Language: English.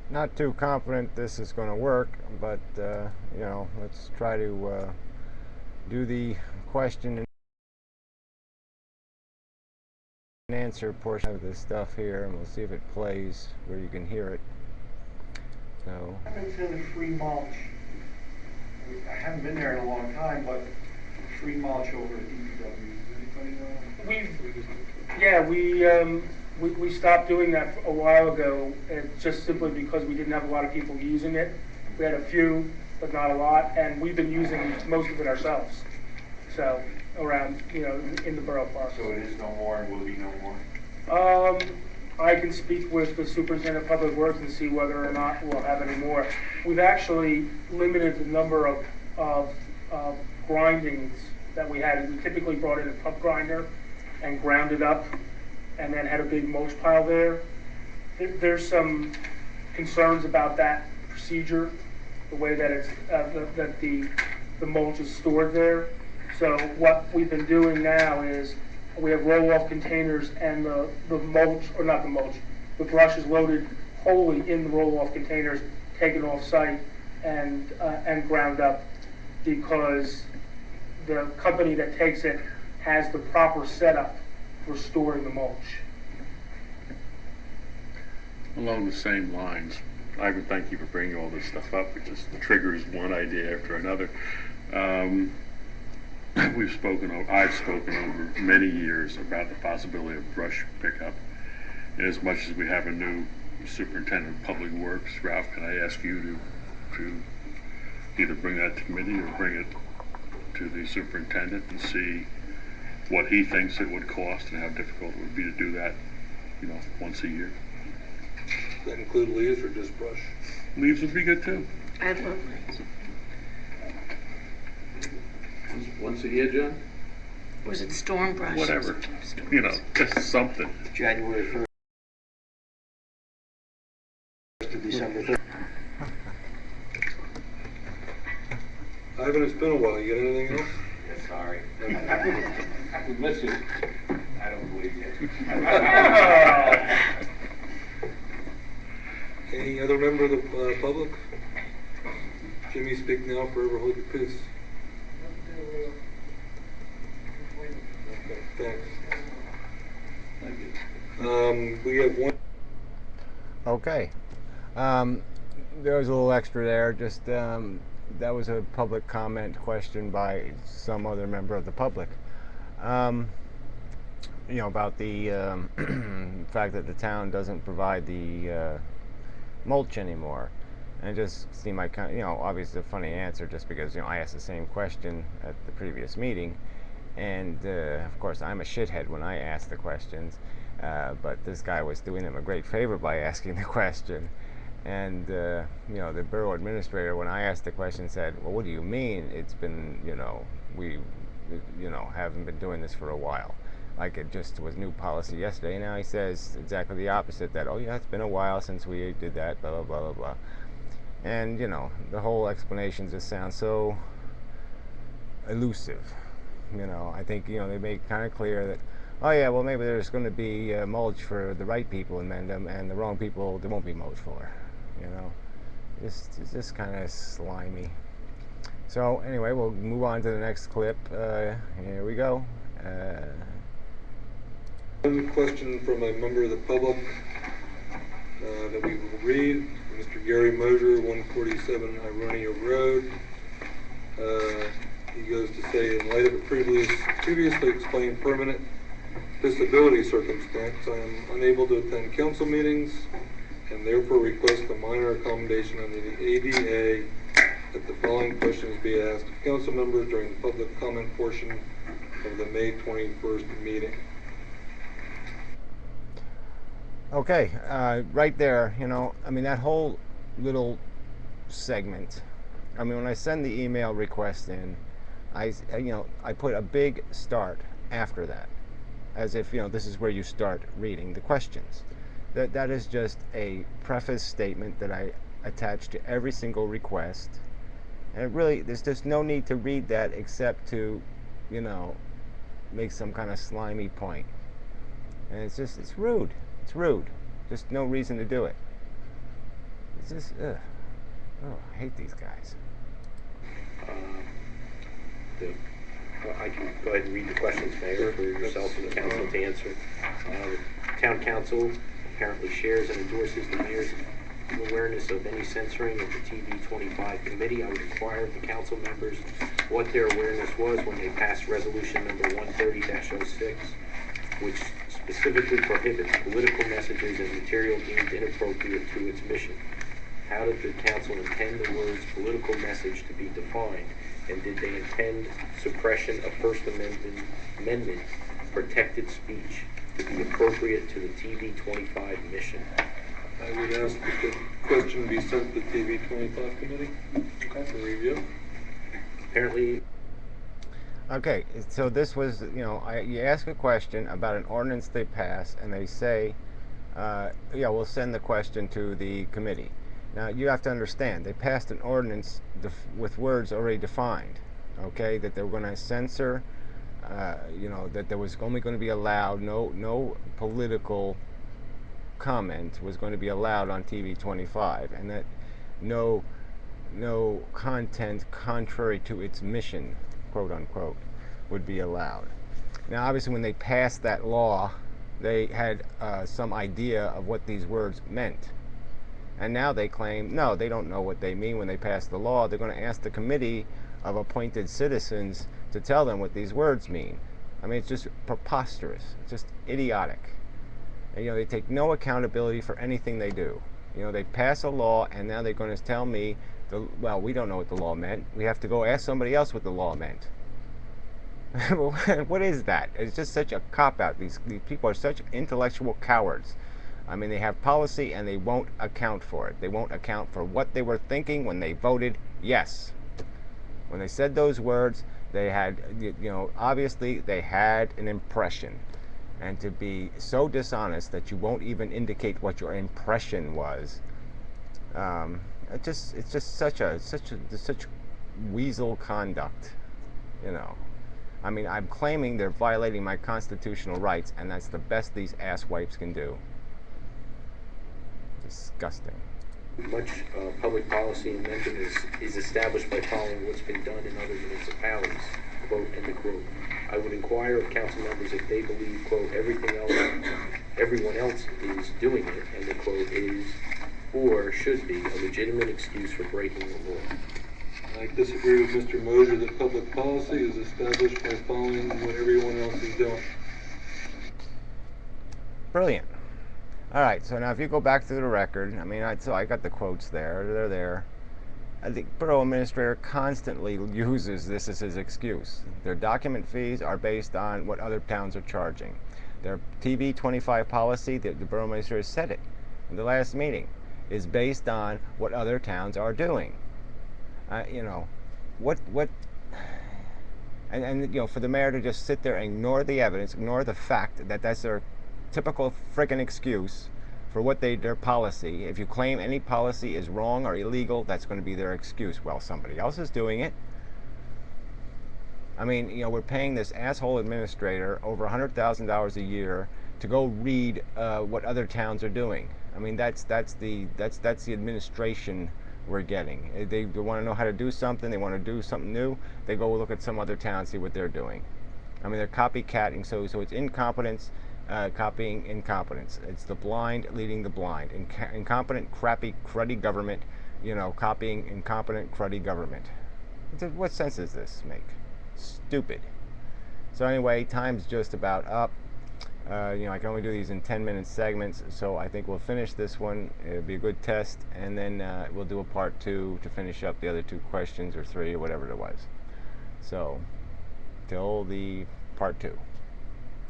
not too confident this is going to work, but you know, let's try to do the question and answer portion of this stuff here, and we'll see if it plays where you can hear it. So. What happens to the free mulch? I haven't been there in a long time, but free mulch over at DPW. Does anybody know? We stopped doing that a while ago, just simply because we didn't have a lot of people using it. We had a few, but not a lot, and we've been using most of it ourselves. So around, you know, in the borough park. So it is no more and will be no more? I can speak with the superintendent of public works and see whether or not we'll have any more. We've actually limited the number of grindings that we had. We typically brought in a pump grinder and ground it up and then had a big mulch pile there. There's some concerns about that procedure, the way that it's that the mulch is stored there. So what we've been doing now is we have roll-off containers, and the mulch, or not the mulch, the brush is loaded wholly in the roll-off containers, taken off-site and ground up, because the company that takes it has the proper setup for storing the mulch. Along the same lines, I would thank you for bringing all this stuff up, because it triggers one idea after another. I've spoken over many years about the possibility of brush pickup. And as much as we have a new superintendent of public works, Ralph, can I ask you to either bring that to committee or bring it to the superintendent and see what he thinks it would cost and how difficult it would be to do that, you know, once a year? Does that include leaves or just brush? Leaves would be good too. I'd love leaves. Once a year, John? Or is it storm brush? Whatever, you know, just something. January 1st to December 3rd. Ivan, it's been a while. You got anything else? Yeah, sorry. We miss you. I don't believe you. Any other member of the public? Jimmy, speak now, forever hold your peace. Okay, thanks. Thank you. We have one. Okay. There was a little extra there. Just that was a public comment question by some other member of the public. You know, about the fact that the town doesn't provide the mulch anymore. And it just seemed like, kind of, you know, obviously a funny answer, just because, you know, I asked the same question at the previous meeting. And of course, I'm a shithead when I ask the questions, but this guy was doing him a great favor by asking the question. And you know, the borough administrator, when I asked the question, said, "Well, what do you mean? It's been, you know, we, you know, haven't been doing this for a while. Like it just was new policy yesterday." And now he says exactly the opposite. That, oh yeah, it's been a while since we did that. Blah blah blah blah blah. And you know, the whole explanation just sounds so elusive. You know, I think, you know, they make kind of clear that, oh yeah, well maybe there's going to be mulch for the right people in Inmendham, and the wrong people there won't be mulch for. You know, it's just kind of slimy. So anyway, we'll move on to the next clip. Here we go. One question from a member of the public that we will read. Mr. Gary Mosier, 147 Ironia Road. He goes to say, in light of a previously explained permanent disability circumstance, I am unable to attend council meetings and therefore request a minor accommodation under the ADA that the following questions be asked of council members during the public comment portion of the May 21st meeting. Okay, right there, you know, I mean, that whole little segment, I mean, when I send the email request in, you know, I put a big start after that, as if, you know, this is where you start reading the questions. That is just a preface statement that I attach to every single request, and really, there's just no need to read that except to, you know, make some kind of slimy point. And it's rude. It's rude. Just no reason to do it. It's just, ugh. Oh, I hate these guys. I can go ahead and read the questions, Mayor, for yourself and the council to answer. Town council apparently shares and endorses the mayor's awareness of any censoring of the TV 25 committee. I would inquire of the council members what their awareness was when they passed resolution number 130-06, which specifically prohibits political messages and material deemed inappropriate to its mission. How did the council intend the words political message to be defined? And did they intend suppression of First Amendment protected speech to be appropriate to the TV 25 mission? I would ask that the question be sent to the TV 25 committee for review. Apparently. Okay, so this was, you ask a question about an ordinance they pass, and they say, yeah, we'll send the question to the committee. Now, you have to understand, they passed an ordinance with words already defined, okay, that they were going to censor, that there was only going to be allowed, no political comment was going to be allowed on TV 25, and that no content contrary to its mission, quote unquote, would be allowed. Now, obviously, when they passed that law, they had some idea of what these words meant. And now they claim, no, they don't know what they mean when they pass the law. They're going to ask the committee of appointed citizens to tell them what these words mean. I mean, it's just preposterous. It's just idiotic. And, they take no accountability for anything they do. They pass a law, and now they're going to tell me, well, we don't know what the law meant. We have to go ask somebody else what the law meant. What is that? It's just such a cop-out. These people are such intellectual cowards. I mean, they have policy and they won't account for it. They won't account for what they were thinking when they voted yes. When they said those words, they had, obviously they had an impression. And to be so dishonest that you won't even indicate what your impression was, it's just such weasel conduct, I mean, I'm claiming they're violating my constitutional rights, and that's the best these asswipes can do. Disgusting. Much public policy in Inmendham is established by following what's been done in other municipalities, quote, end of quote. I would inquire of council members if they believe, quote, everyone else is doing it, end of quote, is or should be a legitimate excuse for breaking the law. I disagree with Mr. Moser that public policy is established by following what everyone else is doing. Brilliant. All right, so now if you go back to the record, I mean, so I got the quotes there. They're there. I think Borough Administrator constantly uses this as his excuse. Their document fees are based on what other towns are charging. Their TV 25 policy, the Borough Administrator said it in the last meeting, is based on what other towns are doing. And for the mayor to just sit there and ignore the evidence, ignore the fact that that's their typical friggin' excuse for what their policy. If you claim any policy is wrong or illegal, that's going to be their excuse. Well, somebody else is doing it. I mean, we're paying this asshole administrator over $100,000 a year to go read what other towns are doing. I mean, that's the administration we're getting. They want to know how to do something. They want to do something new. They go look at some other town, see what they're doing. I mean, they're copycatting. So it's incompetence, copying incompetence. It's the blind leading the blind. Incompetent, crappy, cruddy government. Copying incompetent, cruddy government. What sense does this make? Stupid. So anyway, time's just about up. I can only do these in 10-minute segments, so I think we'll finish this one. It'll be a good test, and then we'll do a part 2 to finish up the other 2 questions, or 3, or whatever it was. So, till the part 2.